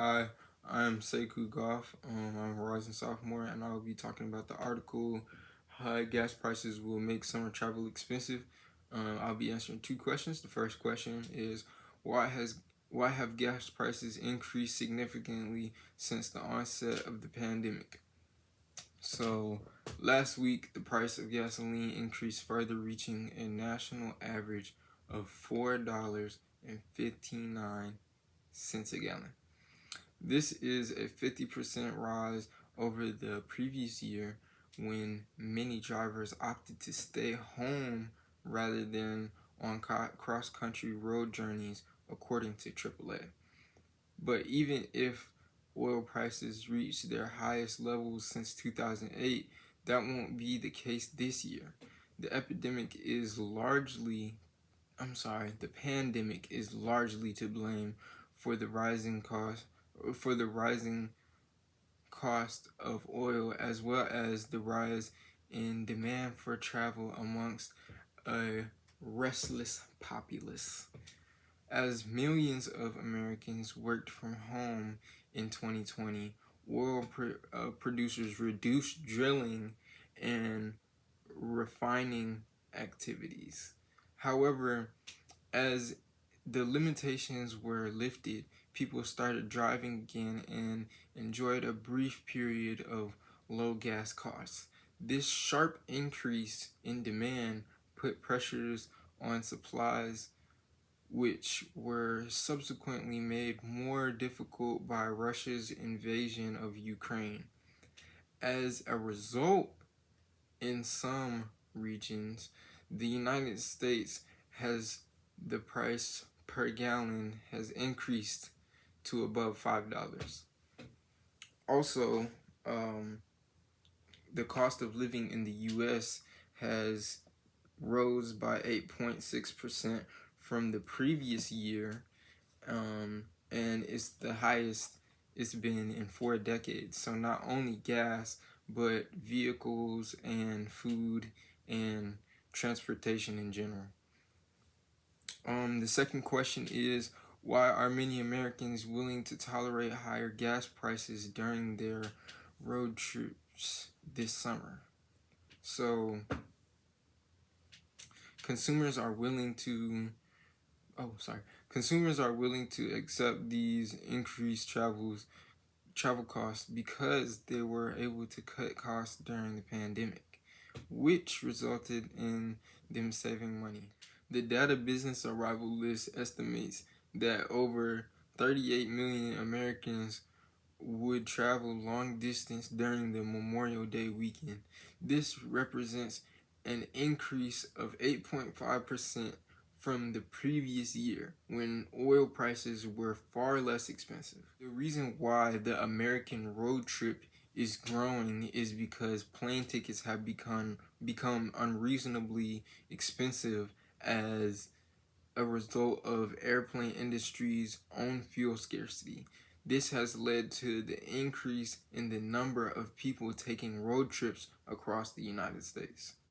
Hi, I'm Sekou Goff. I'm a rising sophomore, and I will be talking about the article "High Gas Prices Will Make Summer Travel Expensive." I'll be answering two questions. The first question is why has why have gas prices increased significantly since the onset of the pandemic? So, last week the price of gasoline increased further, reaching a national average of $4.59 a gallon. This is a 50% rise over the previous year when many drivers opted to stay home rather than on cross-country road journeys, according to AAA. But even if oil prices reach their highest levels since 2008, that won't be the case this year. The epidemic is largely the pandemic is largely to blame for the rising cost of oil, as well as the rise in demand for travel amongst a restless populace. As millions of Americans worked from home in 2020, producers reduced drilling and refining activities. However, as the limitations were lifted, people started driving again and enjoyed a brief period of low gas costs. This sharp increase in demand put pressures on supplies, which were subsequently made more difficult by Russia's invasion of Ukraine. As a result, in some regions, the United States has the price per gallon has increased to above $5. Also, the cost of living in the U.S. has rose by 8.6% from the previous year, and it's the highest it's been in 4 decades. So not only gas, but vehicles and food and transportation in general. The second question is, why are many Americans willing to tolerate higher gas prices during their road trips this summer? So, consumers are willing to consumers are willing to accept these increased travel costs because they were able to cut costs during the pandemic, which resulted in them saving money. The Data Business Arrival List estimates that over 38 million Americans would travel long distance during the Memorial Day weekend. This represents an increase of 8.5% from the previous year when oil prices were far less expensive. The reason why the American road trip is growing is because plane tickets have become unreasonably expensive as a result of airplane industry's own fuel scarcity. This has led to the increase in the number of people taking road trips across the United States.